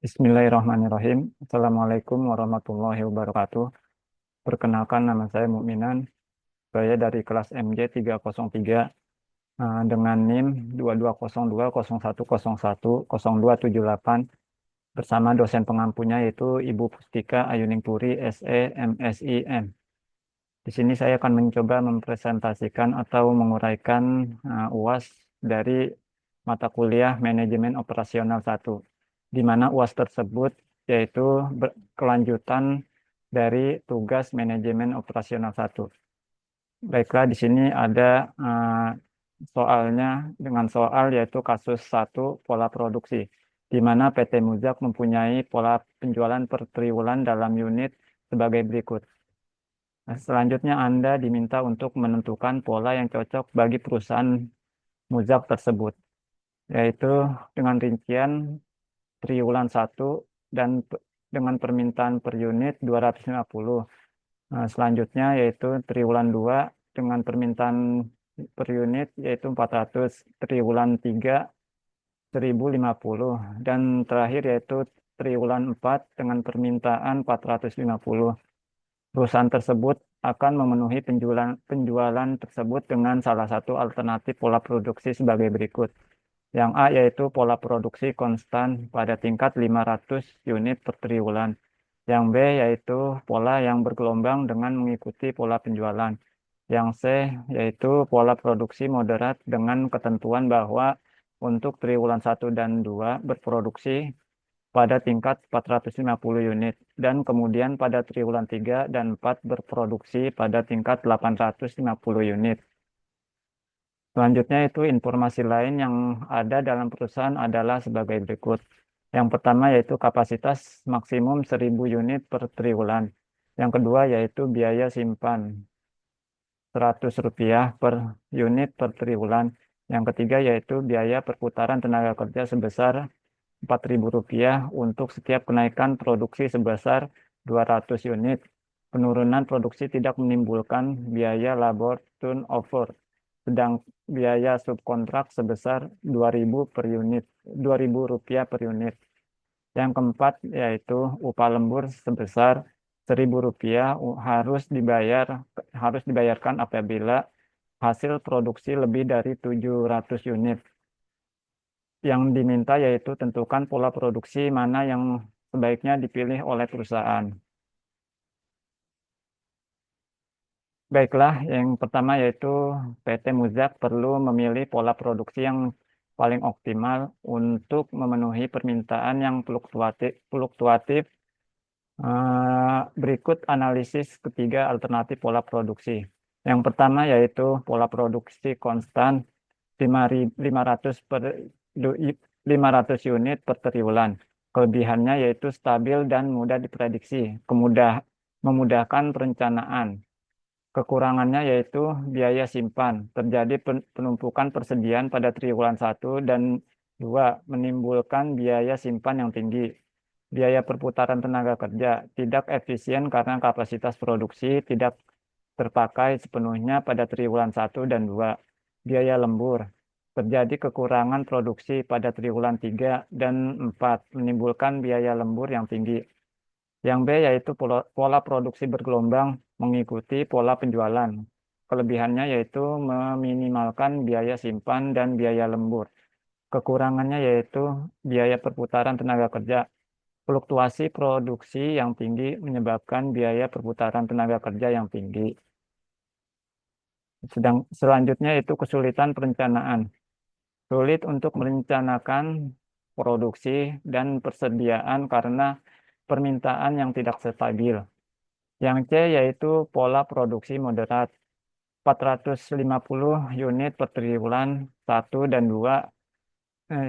Bismillahirrahmanirrahim. Assalamualaikum warahmatullahi wabarakatuh. Perkenalkan, nama saya Mukminan. Saya dari kelas MJ 303 dengan NIM 220201010278 bersama dosen pengampunya yaitu Ibu Pustika Ayuningpuri SE MSIM. Di sini saya akan mencoba mempresentasikan atau menguraikan UAS dari mata kuliah Manajemen Operasional 1, di mana UAS tersebut yaitu kelanjutan dari tugas Manajemen Operasional 1. Baiklah, di sini ada soalnya dengan soal yaitu kasus 1 pola produksi, di mana PT Muzak mempunyai pola penjualan per triwulan dalam unit sebagai berikut. Nah, selanjutnya Anda diminta untuk menentukan pola yang cocok bagi perusahaan Muzak tersebut, yaitu dengan rincian triwulan 1 dan dengan permintaan per unit 250. Nah, selanjutnya yaitu triwulan 2 dengan permintaan per unit yaitu 400, triwulan 3 1050, dan terakhir yaitu triwulan 4 dengan permintaan 450. Perusahaan tersebut akan memenuhi penjualan tersebut dengan salah satu alternatif pola produksi sebagai berikut. Yang A yaitu pola produksi konstan pada tingkat 500 unit per triwulan. Yang B yaitu pola yang bergelombang dengan mengikuti pola penjualan. Yang C yaitu pola produksi moderat dengan ketentuan bahwa untuk triwulan 1 dan 2 berproduksi pada tingkat 450 unit, dan kemudian pada triwulan 3 dan 4 berproduksi pada tingkat 850 unit. Selanjutnya itu informasi lain yang ada dalam perusahaan adalah sebagai berikut. Yang pertama yaitu kapasitas maksimum 1000 unit per triwulan. Yang kedua yaitu biaya simpan Rp100 per unit per triwulan. Yang ketiga yaitu biaya perputaran tenaga kerja sebesar Rp4.000 untuk setiap kenaikan produksi sebesar 200 unit. Penurunan produksi tidak menimbulkan biaya labor turnover, sedang biaya subkontrak sebesar 2.000 per unit, Rp2.000 per unit. Yang keempat yaitu upah lembur sebesar Rp1.000 harus dibayarkan apabila hasil produksi lebih dari 700 unit. Yang diminta yaitu tentukan pola produksi mana yang sebaiknya dipilih oleh perusahaan. Baiklah, yang pertama yaitu PT Muzak perlu memilih pola produksi yang paling optimal untuk memenuhi permintaan yang fluktuatif. Berikut analisis ketiga alternatif pola produksi. Yang pertama yaitu pola produksi konstan 500 per 500 unit per triwulan. Kelebihannya yaitu stabil dan mudah diprediksi, memudahkan perencanaan. Kekurangannya yaitu biaya simpan. Terjadi penumpukan persediaan pada triwulan 1 dan 2 menimbulkan biaya simpan yang tinggi. Biaya perputaran tenaga kerja tidak efisien karena kapasitas produksi tidak terpakai sepenuhnya pada triwulan 1 dan 2. Biaya lembur. Terjadi kekurangan produksi pada triwulan 3 dan 4 menimbulkan biaya lembur yang tinggi. Yang B yaitu pola produksi bergelombang mengikuti pola penjualan. Kelebihannya yaitu meminimalkan biaya simpan dan biaya lembur. Kekurangannya yaitu biaya perputaran tenaga kerja. Fluktuasi produksi yang tinggi menyebabkan biaya perputaran tenaga kerja yang tinggi. Selanjutnya itu kesulitan perencanaan. Sulit untuk merencanakan produksi dan persediaan karena permintaan yang tidak stabil. Yang C yaitu pola produksi moderat. 450 unit per triwulan 1 dan 2.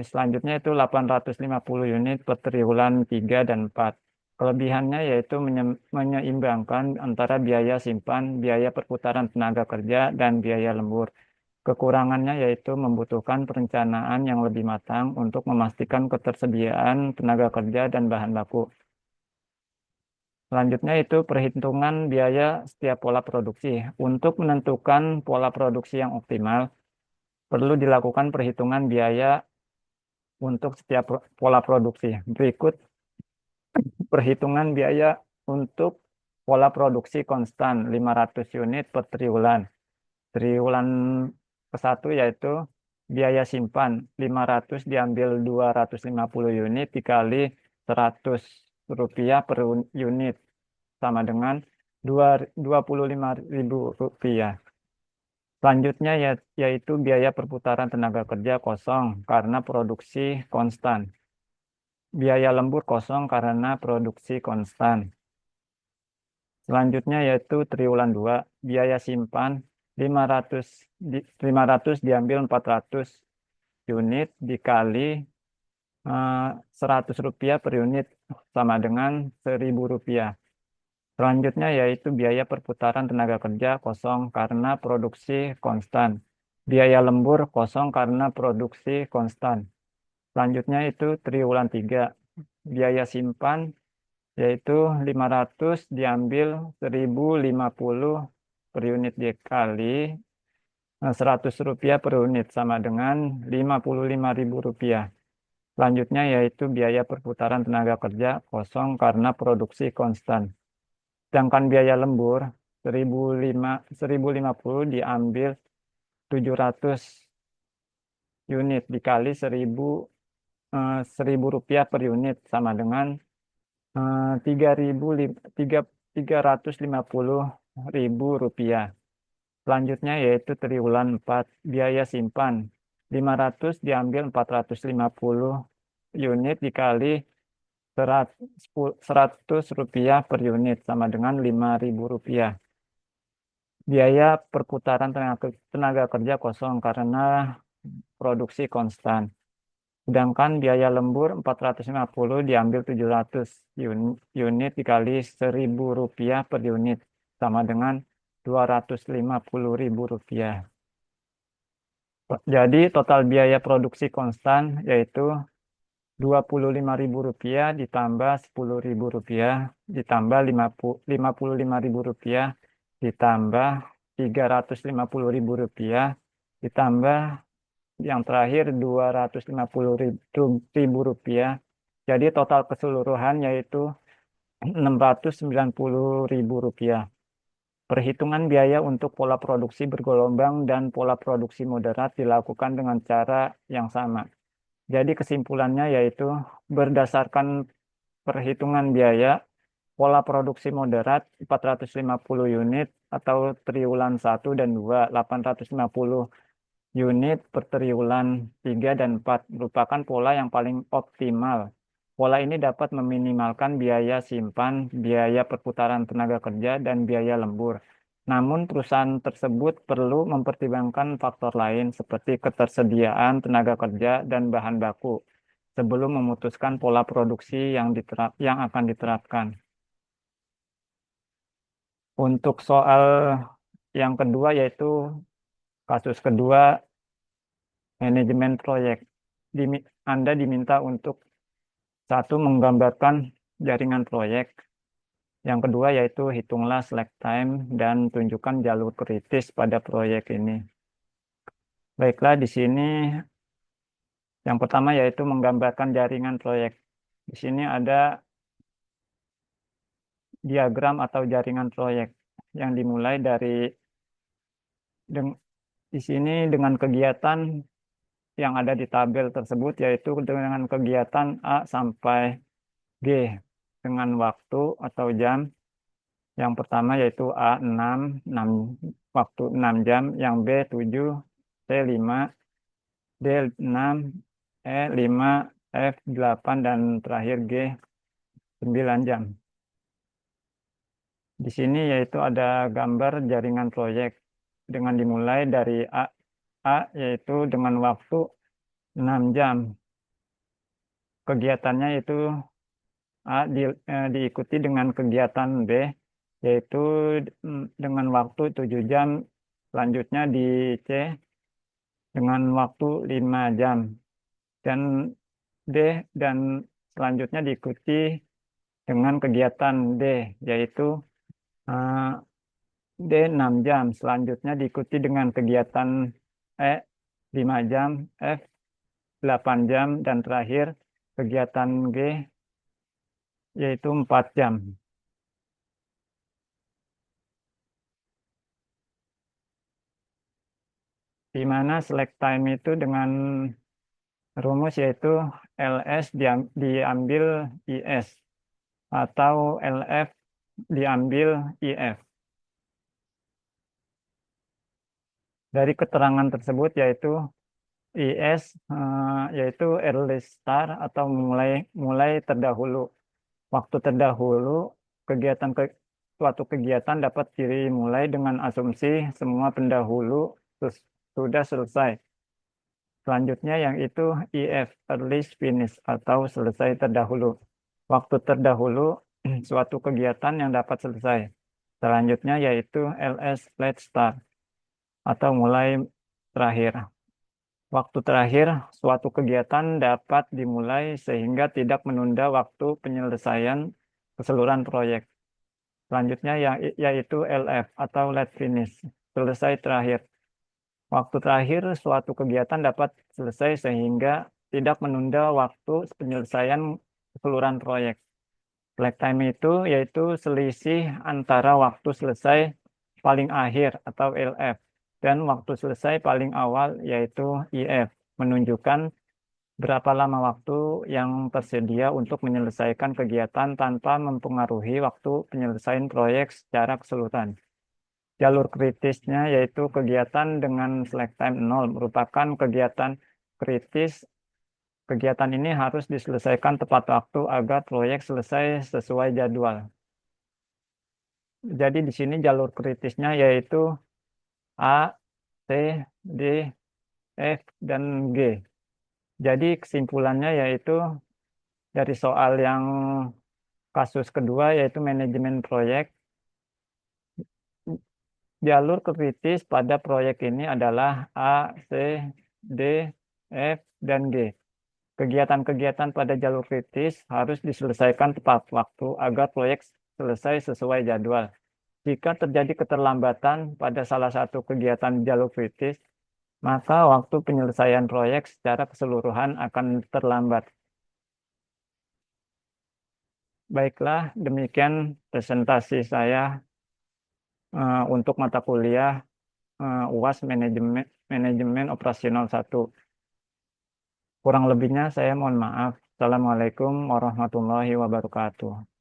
Selanjutnya itu 850 unit per triwulan 3 dan 4. Kelebihannya yaitu menyeimbangkan antara biaya simpan, biaya perputaran tenaga kerja, dan biaya lembur. Kekurangannya yaitu membutuhkan perencanaan yang lebih matang untuk memastikan ketersediaan tenaga kerja dan bahan baku. Selanjutnya itu perhitungan biaya setiap pola produksi. Untuk menentukan pola produksi yang optimal, perlu dilakukan perhitungan biaya untuk setiap pola produksi. Berikut perhitungan biaya untuk pola produksi konstan 500 unit per triwulan. Triwulan ke-1 yaitu biaya simpan 500 diambil 250 unit dikali 100 rupiah per unit sama dengan 25.000 rupiah. Selanjutnya yaitu biaya perputaran tenaga kerja kosong karena produksi konstan. Biaya lembur kosong karena produksi konstan. Selanjutnya yaitu triwulan 2, biaya simpan 500 diambil 400 unit dikali 100 rupiah per unit sama dengan 1.000 rupiah. Selanjutnya yaitu biaya perputaran tenaga kerja kosong karena produksi konstan. Biaya lembur kosong karena produksi konstan. Selanjutnya itu triwulan 3, biaya simpan yaitu 500 diambil 1.050 per unit dikali 100 rupiah per unit sama dengan 55.000 rupiah. Selanjutnya yaitu biaya perputaran tenaga kerja kosong karena produksi konstan. Sedangkan biaya lembur 1.050 diambil 700 unit dikali 1.000 rupiah per unit sama dengan 350 rupiah. Selanjutnya yaitu triwulan 4, biaya simpan 500 diambil 450 unit dikali 100 rupiah per unit sama dengan 5.000 rupiah. Biaya perputaran tenaga kerja kosong karena produksi konstan. Sedangkan biaya lembur 450 diambil 700 unit dikali 1.000 rupiah per unit sama dengan 250.000 rupiah. Jadi total biaya produksi konstan yaitu 25.000 rupiah ditambah 10.000 rupiah ditambah 55.000 rupiah ditambah 350.000 rupiah ditambah yang terakhir 250.000 rupiah. Jadi total keseluruhan yaitu 690.000 rupiah. Perhitungan biaya untuk pola produksi bergelombang dan pola produksi moderat dilakukan dengan cara yang sama. Jadi kesimpulannya yaitu berdasarkan perhitungan biaya, pola produksi moderat 450 unit atau triwulan 1 dan 2, 850 unit per triwulan 3 dan 4 merupakan pola yang paling optimal. Pola ini dapat meminimalkan biaya simpan, biaya perputaran tenaga kerja, dan biaya lembur. Namun perusahaan tersebut perlu mempertimbangkan faktor lain seperti ketersediaan tenaga kerja dan bahan baku sebelum memutuskan pola produksi yang akan diterapkan. Untuk soal yang kedua yaitu kasus kedua, manajemen proyek. Anda diminta untuk satu, menggambarkan jaringan proyek. Yang kedua yaitu hitunglah slack time dan tunjukkan jalur kritis pada proyek ini. Baiklah, di sini yang pertama yaitu menggambarkan jaringan proyek. Di sini ada diagram atau jaringan proyek yang dimulai dari di sini dengan kegiatan yang ada di tabel tersebut yaitu dengan kegiatan A sampai G dengan waktu atau jam. Yang pertama yaitu A 6 waktu 6 jam, yang B 7, C 5, D 6, E 5, F 8, dan terakhir G 9 jam. Di sini yaitu ada gambar jaringan proyek dengan dimulai dari A yaitu dengan waktu 6 jam. Kegiatannya itu diikuti dengan kegiatan B yaitu dengan waktu 7 jam, selanjutnya di C dengan waktu 5 jam, dan D dan selanjutnya diikuti dengan kegiatan D yaitu D 6 jam, selanjutnya diikuti dengan kegiatan E 5 jam, F 8 jam, dan terakhir kegiatan G yaitu 4 jam. Di mana slack time itu dengan rumus yaitu LS diambil IS atau LF diambil IF. Dari keterangan tersebut yaitu IS yaitu early start atau mulai mulai terdahulu. Waktu terdahulu kegiatan suatu kegiatan dapat dimulai dengan asumsi semua pendahulu sudah selesai. Selanjutnya yang itu EF, early finish atau selesai terdahulu. Waktu terdahulu suatu kegiatan yang dapat selesai. Selanjutnya yaitu LS, late start atau mulai terakhir. Waktu terakhir suatu kegiatan dapat dimulai sehingga tidak menunda waktu penyelesaian keseluruhan proyek. Selanjutnya yaitu LF atau late finish, selesai terakhir. Waktu terakhir suatu kegiatan dapat selesai sehingga tidak menunda waktu penyelesaian keseluruhan proyek. Slack time itu yaitu selisih antara waktu selesai paling akhir atau LF dan waktu selesai paling awal yaitu IF, menunjukkan berapa lama waktu yang tersedia untuk menyelesaikan kegiatan tanpa mempengaruhi waktu penyelesaian proyek secara keseluruhan. Jalur kritisnya yaitu kegiatan dengan slack time 0 merupakan kegiatan kritis. Kegiatan ini harus diselesaikan tepat waktu agar proyek selesai sesuai jadwal. Jadi di sini jalur kritisnya yaitu A, C, D, F, dan G. Jadi kesimpulannya yaitu dari soal yang kasus kedua yaitu manajemen proyek, jalur kritis pada proyek ini adalah A, C, D, F, dan G. Kegiatan-kegiatan pada jalur kritis harus diselesaikan tepat waktu agar proyek selesai sesuai jadwal. Jika terjadi keterlambatan pada salah satu kegiatan jalur kritis, maka waktu penyelesaian proyek secara keseluruhan akan terlambat. Baiklah, demikian presentasi saya untuk mata kuliah UAS Manajemen Operasional 1. Kurang lebihnya saya mohon maaf. Assalamualaikum warahmatullahi wabarakatuh.